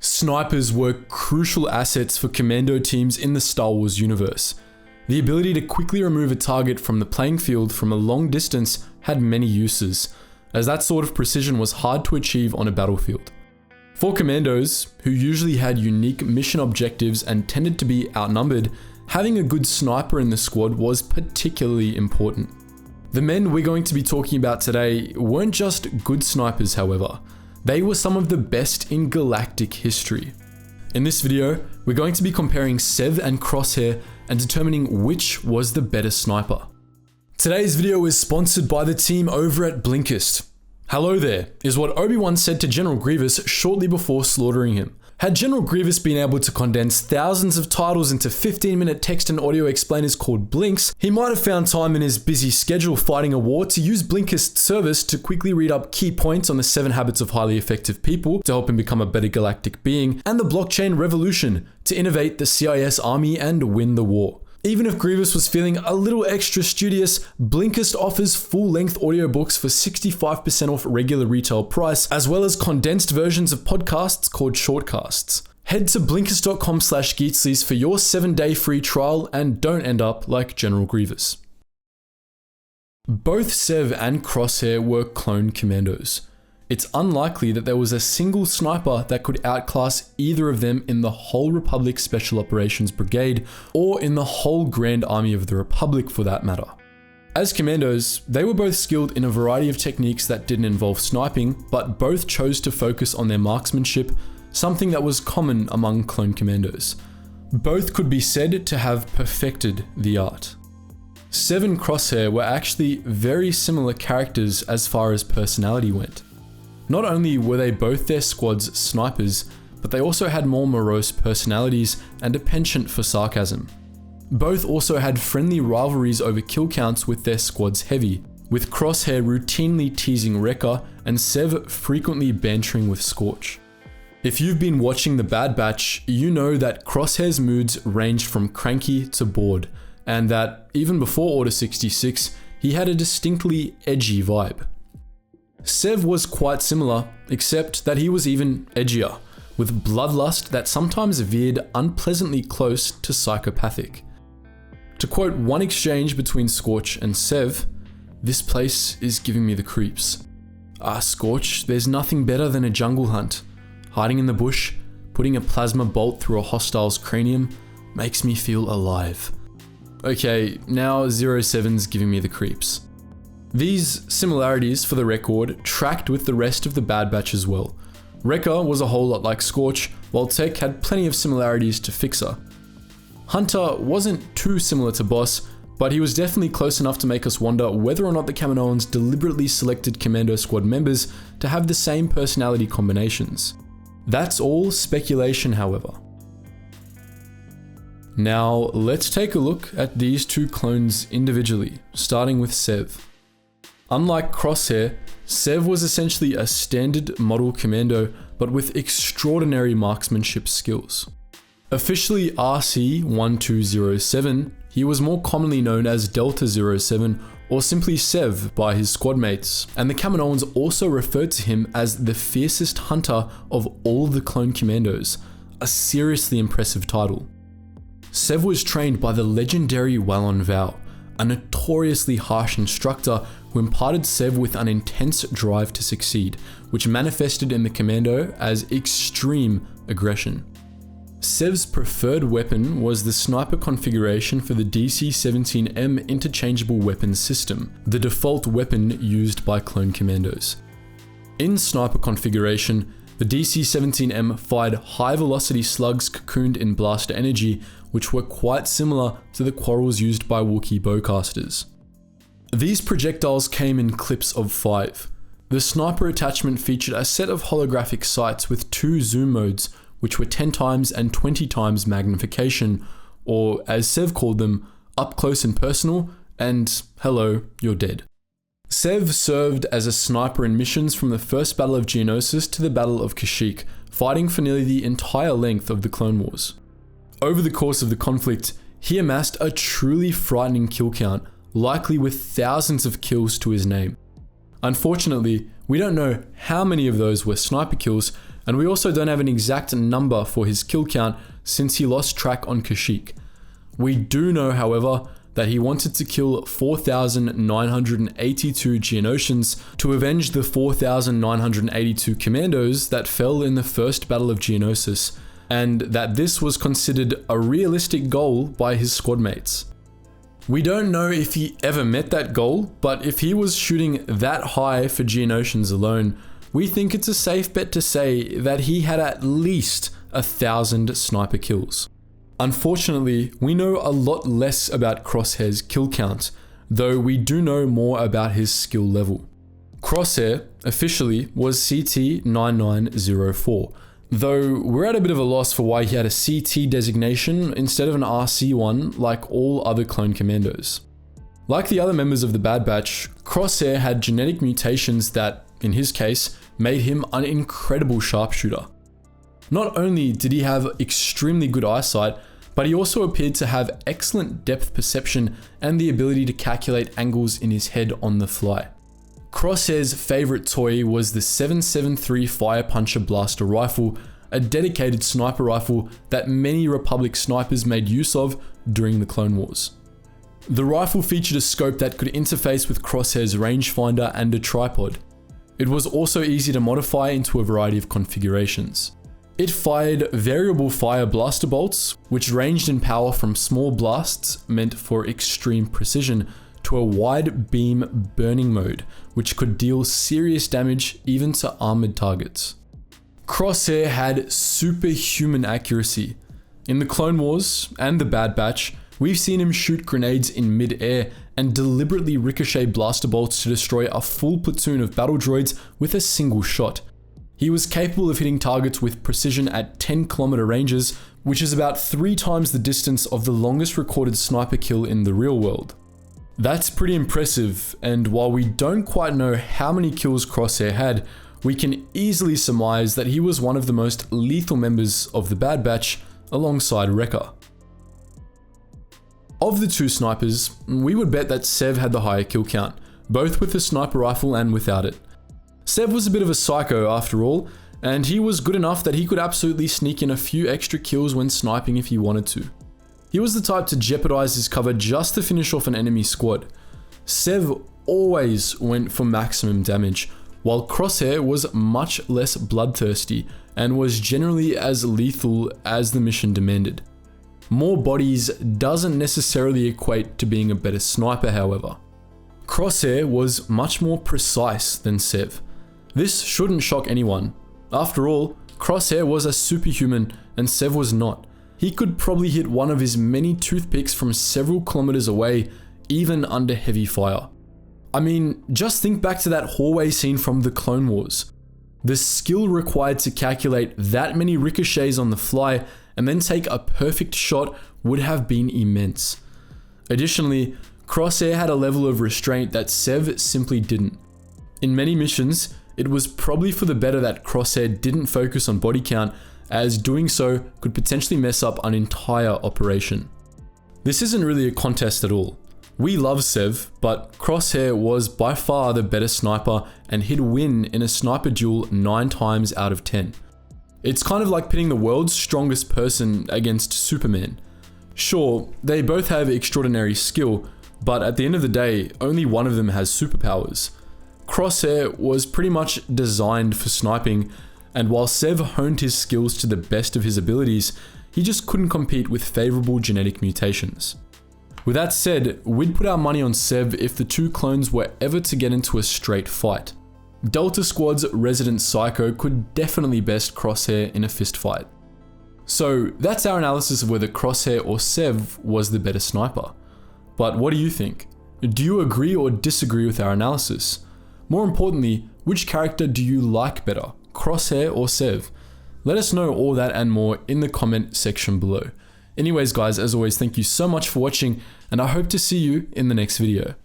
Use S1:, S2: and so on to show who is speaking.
S1: Snipers were crucial assets for commando teams in the Star Wars universe. The ability to quickly remove a target from the playing field from a long distance had many uses, as that sort of precision was hard to achieve on a battlefield. For commandos, who usually had unique mission objectives and tended to be outnumbered, having a good sniper in the squad was particularly important. The men we're going to be talking about today weren't just good snipers, however. They were some of the best in galactic history. In this video, we're going to be comparing Sev and Crosshair and determining which was the better sniper. Today's video is sponsored by the team over at Blinkist. "Hello there," is what Obi-Wan said to General Grievous shortly before slaughtering him. Had General Grievous been able to condense thousands of titles into 15-minute text and audio explainers called blinks, he might have found time in his busy schedule fighting a war to use Blinkist's service to quickly read up key points on the 7 habits of highly effective people to help him become a better galactic being, and the blockchain revolution to innovate the CIS army and win the war. Even if Grievous was feeling a little extra studious, Blinkist offers full-length audiobooks for 65% off regular retail price, as well as condensed versions of podcasts called shortcasts. Head to blinkist.com/Geetsly for your 7-day free trial and don't end up like General Grievous. Both Sev and Crosshair were clone commandos. It's unlikely that there was a single sniper that could outclass either of them in the whole Republic Special Operations Brigade, or in the whole Grand Army of the Republic for that matter. As commandos, they were both skilled in a variety of techniques that didn't involve sniping, but both chose to focus on their marksmanship, something that was common among clone commandos. Both could be said to have perfected the art. Sev and Crosshair were actually very similar characters as far as personality went. Not only were they both their squad's snipers, but they also had more morose personalities and a penchant for sarcasm. Both also had friendly rivalries over kill counts with their squad's heavy, with Crosshair routinely teasing Wrecker and Sev frequently bantering with Scorch. If you've been watching The Bad Batch, you know that Crosshair's moods ranged from cranky to bored, and that even before Order 66, he had a distinctly edgy vibe. Sev was quite similar, except that he was even edgier, with bloodlust that sometimes veered unpleasantly close to psychopathic. To quote one exchange between Scorch and Sev, "This place is giving me the creeps. Scorch, there's nothing better than a jungle hunt. Hiding in the bush, putting a plasma bolt through a hostile's cranium, makes me feel alive. Okay, now 07's giving me the creeps." These similarities, for the record, tracked with the rest of the Bad Batch as well. Wrecker was a whole lot like Scorch, while Tech had plenty of similarities to Fixer. Hunter wasn't too similar to Boss, but he was definitely close enough to make us wonder whether or not the Kaminoans deliberately selected Commando Squad members to have the same personality combinations. That's all speculation, however. Now, let's take a look at these two clones individually, starting with Sev. Unlike Crosshair, Sev was essentially a standard model commando, but with extraordinary marksmanship skills. Officially RC-1207, he was more commonly known as Delta 07 or simply Sev by his squadmates, and the Kaminoans also referred to him as the fiercest hunter of all the clone commandos, a seriously impressive title. Sev was trained by the legendary Wallon Vao, a notoriously harsh instructor who imparted Sev with an intense drive to succeed, which manifested in the commando as extreme aggression. Sev's preferred weapon was the sniper configuration for the DC-17M interchangeable weapons system, the default weapon used by clone commandos. In sniper configuration, the DC-17M fired high-velocity slugs cocooned in blaster energy, which were quite similar to the quarrels used by Wookiee bowcasters. These projectiles came in clips of 5. The sniper attachment featured a set of holographic sights with 2 zoom modes, which were 10 times and 20 times magnification, or as Sev called them, up close and personal, and hello, you're dead. Sev served as a sniper in missions from the first Battle of Geonosis to the Battle of Kashyyyk, fighting for nearly the entire length of the Clone Wars. Over the course of the conflict, he amassed a truly frightening kill count, likely with thousands of kills to his name. Unfortunately, we don't know how many of those were sniper kills, and we also don't have an exact number for his kill count since he lost track on Kashyyyk. We do know, however, that he wanted to kill 4,982 Geonosians to avenge the 4,982 Commandos that fell in the first Battle of Geonosis, and that this was considered a realistic goal by his squad mates. We don't know if he ever met that goal, but if he was shooting that high for Geonosians alone, we think it's a safe bet to say that he had at least 1,000 sniper kills. Unfortunately, we know a lot less about Crosshair's kill count, though we do know more about his skill level. Crosshair, officially, was CT-9904, though we're at a bit of a loss for why he had a CT designation instead of an RC one like all other clone commandos. Like the other members of the Bad Batch, Crosshair had genetic mutations that, in his case, made him an incredible sharpshooter. Not only did he have extremely good eyesight, but he also appeared to have excellent depth perception and the ability to calculate angles in his head on the fly. Crosshair's favorite toy was the 7.73 Fire Puncher Blaster Rifle, a dedicated sniper rifle that many Republic snipers made use of during the Clone Wars. The rifle featured a scope that could interface with Crosshair's rangefinder and a tripod. It was also easy to modify into a variety of configurations. It fired variable fire blaster bolts, which ranged in power from small blasts meant for extreme precision to a wide beam burning mode, which could deal serious damage even to armored targets. Crosshair had superhuman accuracy. In the Clone Wars and the Bad Batch, we've seen him shoot grenades in mid-air and deliberately ricochet blaster bolts to destroy a full platoon of battle droids with a single shot. He was capable of hitting targets with precision at 10-kilometer ranges, which is about 3 times the distance of the longest recorded sniper kill in the real world. That's pretty impressive, and while we don't quite know how many kills Crosshair had, we can easily surmise that he was one of the most lethal members of the Bad Batch alongside Wrecker. Of the two snipers, we would bet that Sev had the higher kill count, both with the sniper rifle and without it. Sev was a bit of a psycho after all, and he was good enough that he could absolutely sneak in a few extra kills when sniping if he wanted to. He was the type to jeopardize his cover just to finish off an enemy squad. Sev always went for maximum damage, while Crosshair was much less bloodthirsty and was generally as lethal as the mission demanded. More bodies doesn't necessarily equate to being a better sniper, however. Crosshair was much more precise than Sev. This shouldn't shock anyone. After all, Crosshair was a superhuman and Sev was not. He could probably hit one of his many toothpicks from several kilometers away, even under heavy fire. I mean, just think back to that hallway scene from the Clone Wars. The skill required to calculate that many ricochets on the fly and then take a perfect shot would have been immense. Additionally, Crosshair had a level of restraint that Sev simply didn't. In many missions, it was probably for the better that Crosshair didn't focus on body count, as doing so could potentially mess up an entire operation. This isn't really a contest at all. We love Sev, but Crosshair was by far the better sniper and he'd win in a sniper duel 9 times out of 10. It's kind of like pitting the world's strongest person against Superman. Sure, they both have extraordinary skill, but at the end of the day, only one of them has superpowers. Crosshair was pretty much designed for sniping, and while Sev honed his skills to the best of his abilities, he just couldn't compete with favorable genetic mutations. With that said, we'd put our money on Sev if the two clones were ever to get into a straight fight. Delta Squad's resident psycho could definitely best Crosshair in a fist fight. So that's our analysis of whether Crosshair or Sev was the better sniper. But what do you think? Do you agree or disagree with our analysis? More importantly, which character do you like better, Crosshair or Sev? Let us know all that and more in the comment section below. Anyways guys, as always, thank you so much for watching and I hope to see you in the next video.